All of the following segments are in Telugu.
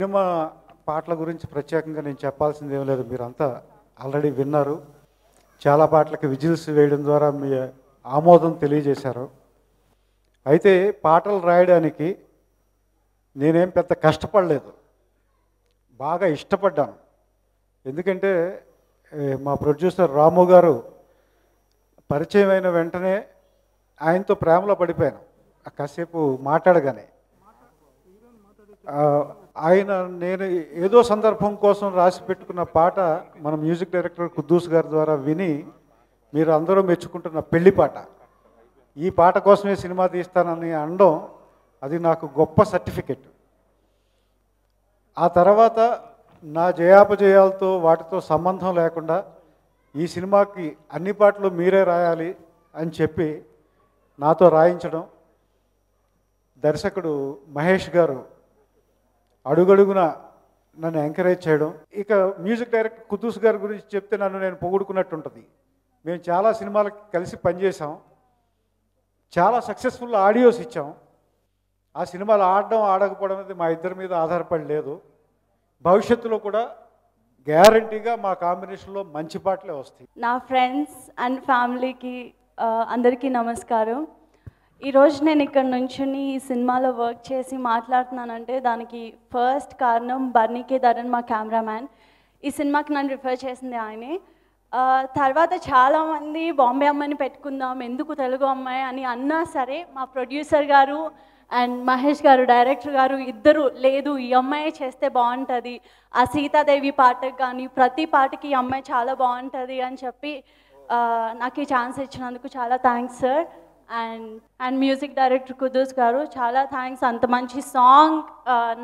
సినిమా పాటల గురించి ప్రత్యేకంగా నేను చెప్పాల్సింది ఏం లేదు, మీరంతా ఆల్రెడీ విన్నారు. చాలా పాటలకి విజిల్స్ వేయడం ద్వారా మీ ఆమోదం తెలియజేశారు. అయితే పాటలు రాయడానికి నేనేం పెద్ద కష్టపడలేదు, బాగా ఇష్టపడ్డాను. ఎందుకంటే మా ప్రొడ్యూసర్ రాము గారు పరిచయం అయిన వెంటనే ఆయనతో ప్రేమలో పడిపోయాను. కాసేపు మాట్లాడగానే ఆయన నేను ఏదో సందర్భం కోసం రాసి పెట్టుకున్న పాట మన మ్యూజిక్ డైరెక్టర్ కుద్దూస్ గారి ద్వారా విని మీరు అందరూ మెచ్చుకుంటున్న పెళ్లి పాట, ఈ పాట కోసమే సినిమా తీస్తానని అనడం అది నాకు గొప్ప సర్టిఫికెట్. ఆ తర్వాత నా జయాపజయాలతో వాటితో సంబంధం లేకుండా ఈ సినిమాకి అన్ని పాటలు మీరే రాయాలి అని చెప్పి నాతో రాయించడం, దర్శకుడు మహేష్ గారు అడుగడుగున నన్ను ఎంకరేజ్ చేయడం. ఇక మ్యూజిక్ డైరెక్టర్ కుద్దూస్ గారి గురించి చెప్తే నన్ను నేను పొగుడుకున్నట్టు ఉంటుంది. మేము చాలా సినిమాలకు కలిసి పనిచేసాం, చాలా సక్సెస్ఫుల్ ఆడియోస్ ఇచ్చాం. ఆ సినిమాలు ఆడడం ఆడకపోవడం అనేది మా ఇద్దరి మీద ఆధారపడి లేదు. భవిష్యత్తులో కూడా గ్యారంటీగా మా కాంబినేషన్లో మంచి పాటలే వస్తాయి. నా ఫ్రెండ్స్ అండ్ ఫ్యామిలీకి అందరికీ నమస్కారం. ఈరోజు నేను ఇక్కడ నుంచుని ఈ సినిమాలో వర్క్ చేసి మాట్లాడుతున్నానంటే దానికి ఫస్ట్ కారణం బర్నీకే ధరన్, మా కెమెరామ్యాన్. ఈ సినిమాకి నన్ను రిఫర్ చేసింది ఆయనే. తర్వాత చాలామంది బాంబే అమ్మాయిని పెట్టుకుందాం, ఎందుకు తెలుగు అమ్మాయి అని అన్నా సరే మా ప్రొడ్యూసర్ గారు అండ్ మహేష్ గారు డైరెక్టర్ గారు ఇద్దరు లేదు ఈ అమ్మాయి చేస్తే బాగుంటుంది, ఆ సీతాదేవి పాటకు కానీ ప్రతి పాటకి ఈ అమ్మాయి చాలా బాగుంటుంది అని చెప్పి నాకు ఈ ఛాన్స్ ఇచ్చినందుకు చాలా thanks sir. And music director Quddus గారు చాలా థ్యాంక్స్. అంత మంచి సాంగ్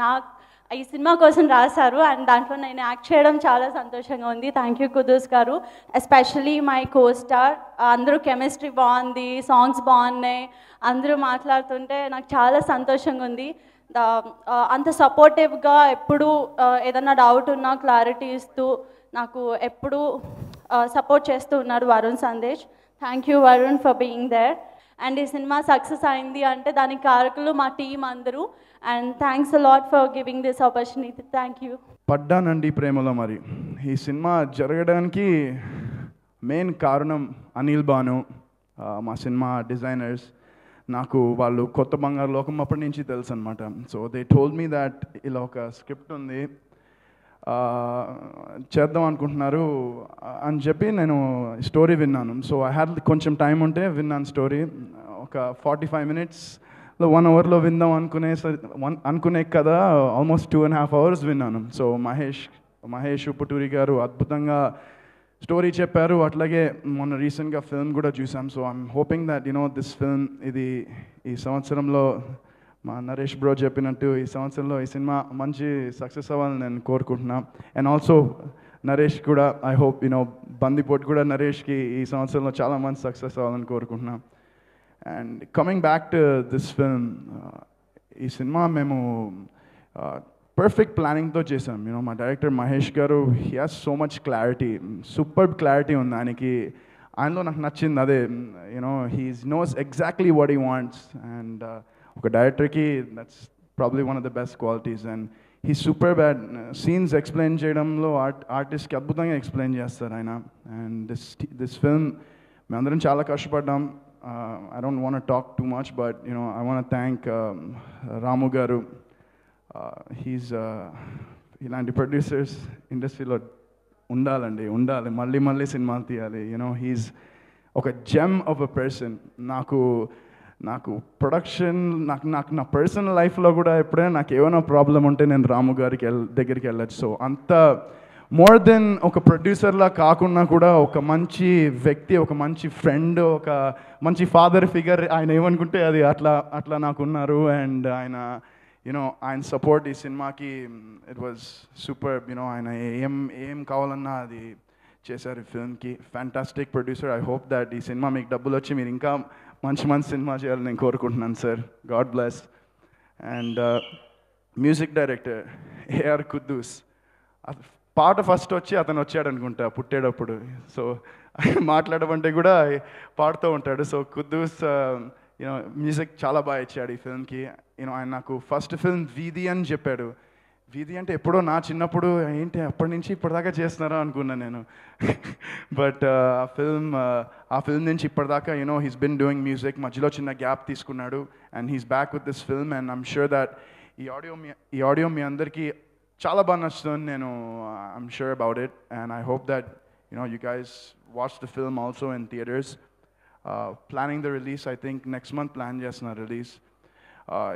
నాకు ఈ సినిమా కోసం రాశారు అండ్ దాంట్లో నేను యాక్ట్ చేయడం చాలా సంతోషంగా ఉంది. థ్యాంక్ యూ కుద్దూస్ గారు. ఎస్పెషలీ మై కో స్టార్, అందరూ కెమిస్ట్రీ బాగుంది, సాంగ్స్ బాగున్నాయి, అందరూ మాట్లాడుతుంటే నాకు చాలా సంతోషంగా ఉంది. అంత సపోర్టివ్గా ఎప్పుడు ఏదన్నా డౌట్ ఉన్నా క్లారిటీ ఇస్తూ నాకు ఎప్పుడు సపోర్ట్ చేస్తూ ఉన్నారు Varun Sandesh. Thank you Varun for being there. And ఈ సినిమా సక్సెస్ అయింది అంటే దానికి కారకులు మా టీం అందరూ. And thanks a lot for giving this opportunity. Thank you. పడ్డానండి ప్రేమలో. మరి ఈ సినిమా జరగడానికి మెయిన్ కారణం అనిల్ బాను, మా సినిమా డిజైనర్స్. నాకు వాళ్ళు కొత్త బంగారు లోకం అప్పటి నుంచి తెలుసు అనమాట. So they told me that ఇలా ఒక స్క్రిప్ట్ ఉంది చేద్దాం అనుకుంటున్నారు అని చెప్పి నేను స్టోరీ విన్నాను. సో ఐ హ్యాడ్ కొంచెం టైం ఉంటే విన్నాను స్టోరీ. ఒక 45 minutesలో 1 hourలో విందాం అనుకునే కదా ఆల్మోస్ట్ 2.5 hours విన్నాను. సో మహేష్ పుటూరి గారు అద్భుతంగా స్టోరీ చెప్పారు. అట్లాగే మొన్న రీసెంట్గా ఫిల్మ్ కూడా చూసాం. So I'm hoping that this film ఇది ఈ సంవత్సరంలో మా నరేష్ బ్రో చెప్పినట్టు ఈ సంవత్సరంలో ఈ సినిమా మంచి సక్సెస్ అవ్వాలని నేను కోరుకుంటున్నా. అండ్ ఆల్సో నరేష్ కూడా ఐ హోప్ బందిపోటు కూడా నరేష్కి ఈ సంవత్సరంలో చాలా మంచి సక్సెస్ అవ్వాలని కోరుకుంటున్నా. And coming back to this film, ఈ సినిమా మేము పర్ఫెక్ట్ ప్లానింగ్తో చేసాం. మా డైరెక్టర్ మహేష్ గారు he has so much clarity, super clarity ఉంది ఆయనకి. ఆయనలో నాకు నచ్చింది అదే, he knows exactly what he wants. And ఒక డైరెక్టర్కి that's probably one of the best qualities. And he super bad scenes explain చేయడంలో ఆర్టిస్ట్కి అద్భుతంగా ఎక్స్ప్లెయిన్ చేస్తారు ఆయన. అండ్ దిస్ ఫిల్మ్ మేమందరం చాలా కష్టపడ్డాం. I don't want to talk too much, but I want to thank Ramu garu. He's ఇలాంటి ప్రొడ్యూసర్స్ ఇండస్ట్రీలో ఉండాలి మళ్ళీ సినిమాలు తీయాలి. హీస్ ఒక జెమ్ ఆఫ్ అ పర్సన్. నాకు ప్రొడక్షన్ నాకు నా పర్సనల్ లైఫ్లో కూడా ఎప్పుడైనా నాకు ఏమైనా ప్రాబ్లం ఉంటే నేను రాము గారికి దగ్గరికి వెళ్ళచ్చు. సో అంత మోర్ దెన్ ఒక ప్రొడ్యూసర్లా కాకుండా కూడా ఒక మంచి వ్యక్తి, ఒక మంచి ఫ్రెండ్, ఒక మంచి ఫాదర్ ఫిగర్ ఆయన ఏమనుకుంటే అది అట్లా నాకు ఉన్నారు. అండ్ ఆయన సపోర్ట్ ఈ సినిమాకి ఇట్ వాజ్ సూపర్. ఆయన ఏం కావాలన్నా అది చేశారు ఈ ఫిల్మ్కి. Fantastic producer. I hope that ఈ సినిమా మీకు డబ్బులు వచ్చి మీరు ఇంకా మంచి సినిమా చేయాలని నేను కోరుకుంటున్నాను sir. God bless. And music director AR Quddus. పాట ఫస్ట్ వచ్చి అతను వచ్చాడు అనుకుంటా పుట్టేటప్పుడు. సో మాట్లాడమంటే కూడా పాడుతూ ఉంటాడు. సో కుద్దూస్ మ్యూజిక్ చాలా బాగా ఇచ్చాడు ఈ ఫిల్మ్కి. ఆయన నాకు ఫస్ట్ ఫిల్మ్ వీధి అని చెప్పాడు. వీధి అంటే ఎప్పుడో నా చిన్నప్పుడు ఏంటి అప్పటి నుంచి ఇప్పటిదాకా చేస్తున్నారా అనుకున్నాను నేను. బట్ ఆ ఫిల్మ్ నుంచి ఇప్పటిదాకా హీస్ బిన్ డూయింగ్ మ్యూజిక్. మధ్యలో చిన్న గ్యాప్ తీసుకున్నాడు and he's back with this film. And I'm sure that ఈ ఆడియో మీ అందరికీ చాలా బాగా నచ్చుతుంది. నేను I'm sure about it and I hope that you guys watch the film also in theaters. Planning the release, I think next month plan chestunna release.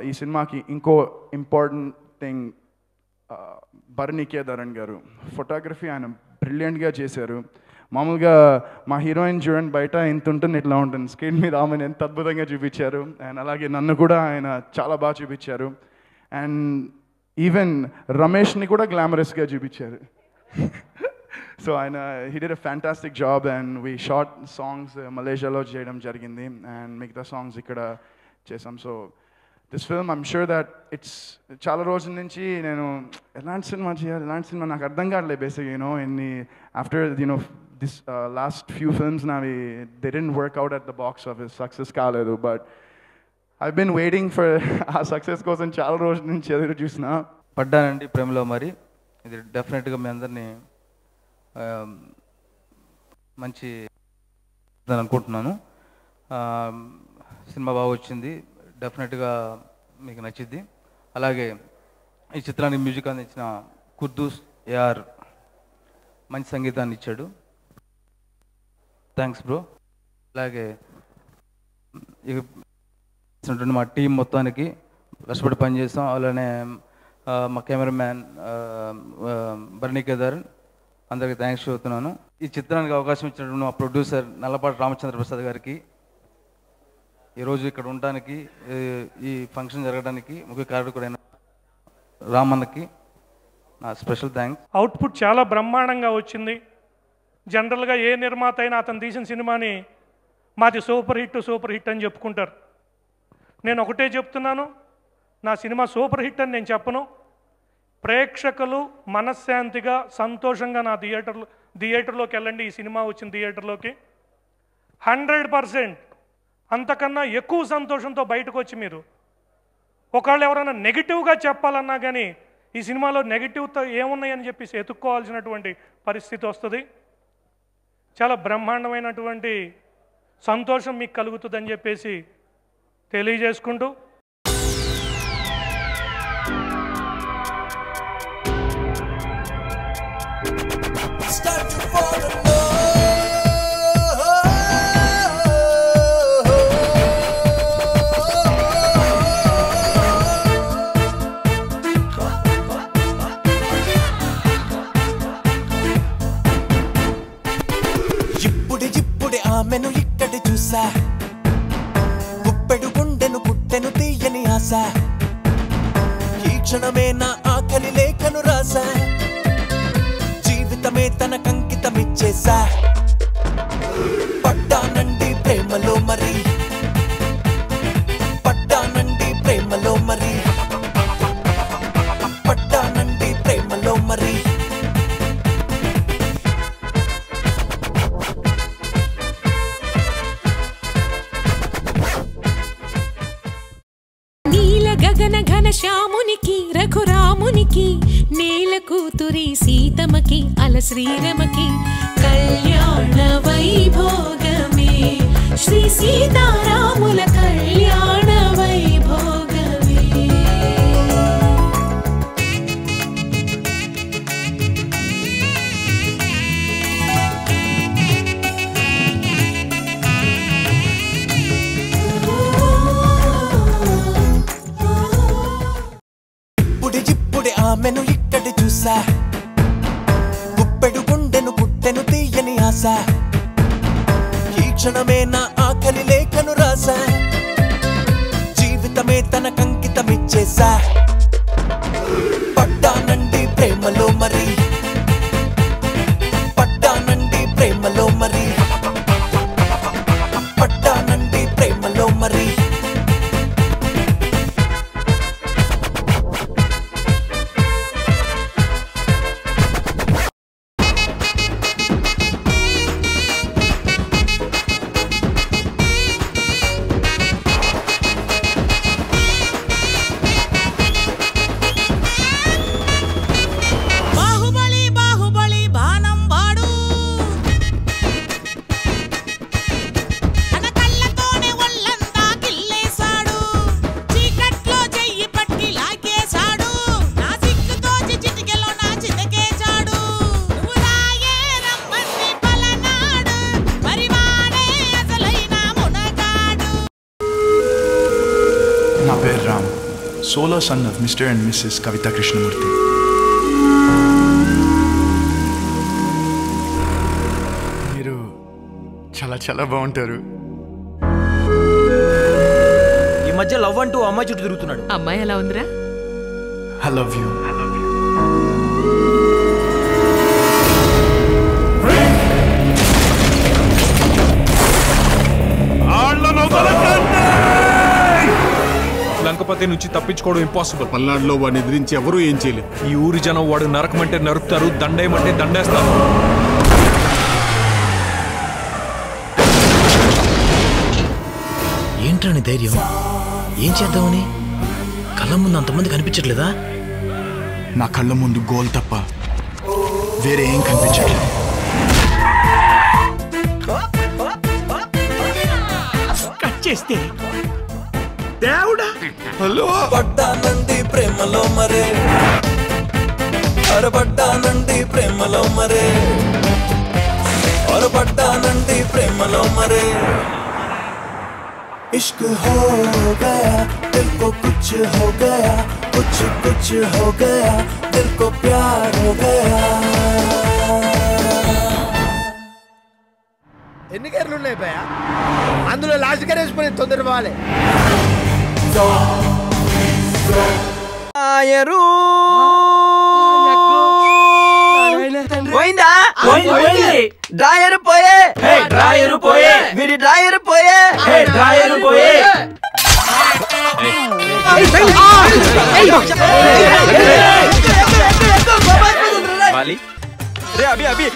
Ee cinemaki inko important thing, Barni K. Dharan garu photography ఆయన బ్రిలియంట్గా చేశారు. మామూలుగా మా హీరోయిన్ చూడండి బయట ఎంత ఉంటుంది ఇట్లా ఉంటుంది, స్క్రీన్ మీద ఆమెను ఎంత అద్భుతంగా చూపించారు. అండ్ అలాగే నన్ను కూడా ఆయన చాలా బాగా చూపించారు. అండ్ ఈవెన్ రమేష్ని కూడా గ్లామరస్గా చూపించారు. సో ఆయన he did a fantastic job and we shot songs మలేషియాలో చేయడం జరిగింది అండ్ మిగతా సాంగ్స్ ఇక్కడ చేసాం. So this film I'm sure that it's చాలా రోజుల నుంచి నేను ఎలాంటి సినిమా చేయాలి, ఎలాంటి సినిమా నాకు అర్థం కావట్లేదు బేసిక్. ఎన్ని after this last few films నావి they didn't work out at the box office, success కాలేదు. But I been waiting for a success కోసం చాలా రోజుల నుంచి ఎదురు చూసిన. పడ్డానండి ప్రేమలో. మరి ఇది డెఫినెట్గా మీ అందరినీ మంచి అనుకుంటున్నాను. సినిమా బాగా వచ్చింది, డెఫినెట్గా మీకు నచ్చింది. అలాగే ఈ చిత్రానికి మ్యూజిక్ అందించిన కుద్దూస్ ఏఆర్ మంచి సంగీతాన్ని ఇచ్చాడు. Thanks bro. అలాగే మా టీం మొత్తానికి కష్టపడి పనిచేస్తాం. అలానే మా కెమెరామ్యాన్ బర్నీ కే ధరన్ అందరికీ థ్యాంక్స్ చెబుతున్నాను. ఈ చిత్రానికి అవకాశం ఇచ్చినటువంటి మా ప్రొడ్యూసర్ నల్లపాటి రామచంద్ర ప్రసాద్ గారికి, ఈరోజు ఇక్కడ ఉండడానికి, ఈ ఫంక్షన్ జరగడానికి ముఖ్య కారకుడైన రామన్నకి నా స్పెషల్ థ్యాంక్స్. అవుట్పుట్ చాలా బ్రహ్మాండంగా వచ్చింది. జనరల్గా ఏ నిర్మాత అయినా అతను తీసిన సినిమాని మాది సూపర్ హిట్ అని చెప్పుకుంటారు. నేను ఒకటే చెప్తున్నాను, నా సినిమా సూపర్ హిట్ అని నేను చెప్పను. ప్రేక్షకులు మనశ్శాంతిగా సంతోషంగా నా థియేటర్లోకి వెళ్ళండి. ఈ సినిమా వచ్చిన థియేటర్లోకి 100% అంతకన్నా ఎక్కువ సంతోషంతో బయటకు వచ్చి మీరు ఒకవేళ ఎవరైనా నెగిటివ్గా చెప్పాలన్నా కానీ ఈ సినిమాలో నెగిటివ్తో ఏమున్నాయని చెప్పేసి ఎత్తుక్కోవాల్సినటువంటి పరిస్థితి వస్తుంది. చాలా బ్రహ్మాండమైనటువంటి సంతోషం మీకు కలుగుతుందని చెప్పేసి తెలియజేసుకుంటూ ఇప్పుడే ఆమెను ఇక్కడ చూసా, గుప్పెడు గుండెను పుట్టెను తీయని ఆశ, ఈ క్షణమే నా ఆఖరి లేఖను రాసా, జీవితమే తన కంకితమిచ్చేసా. పడ్డానండి ప్రేమలో మరి, పడ్డానండి ప్రేమలో మరి, పడ్డానండి ప్రేమలో మరి. గగన ఘన శ్యామునికి రఘురామునికి నేల కూతురి సీతమకి అల శ్రీరమకి కళ్యాణ వైభోగమే శ్రీ సీతారాముల కళ్యాణ వైభోగమే. ఆమెను ఇక్కడ చూసా, గుప్పెడు గుండెను పుట్టెను తీయని ఆశ, ఈ క్షణమే నా ఆఖరి లేఖను రాసా, జీవితమే తన కంకితమిచ్చేసా. పడ్డానండి ప్రేమలో మరి, పడ్డానండి ప్రేమలో మరి, పడ్డానండి ప్రేమలో మరి. solo son of Mr. and Mrs. Kavita Krishnamurthy. మీరు చాలా చాలా బాగుంటారు. ఈ మధ్య లవ్ అంటూ అమ్మాయి చుట్టూ తిరుగుతున్నాడు. అమ్మాయి ఎలా ఉందిరా? I love you. లంకపతి నుంచి తప్పించుకోవడం ఇంపాసిబుల్. పల్నాడులో వాడిని ఎదిరించి ఎవరూ ఏం చేయలేదు. ఈ ఊరి జనం వాడు నరకమంటే నరుకుతారు, దండేయమంటే దండేస్తారు. ఏంట్రాని ధైర్యం? ఏం చేద్దామని? కళ్ళ ముందు అంతమంది కనిపించట్లేదా? నా కళ్ళ ముందు గోల్ తప్ప వేరే ఏం కనిపించట్లేదు. కట్ చేస్తే దేవుడా. హలో పడ్డానండి ప్రేమలో మరే, అరపడ్డానండి ప్రేమలో మరే, అరపడ్డానండి ప్రేమలో మరే. इश्क हो गया दिल को कुछ हो गया, कुछ कुछ हो गया दिल को प्यार हो गया. ఎన్ని గేర్లు ఉన్నాయి భయ? అందులో లాస్ట్ గేర్ వేసుకుని తొందర పోవాలి. పోయిందా? డ్రాయర్ పోయే, డ్రాయర్ పోయే, వీడి డ్రాయర్ పోయే, డ్రాయర్ పోయే. రే అభి అభి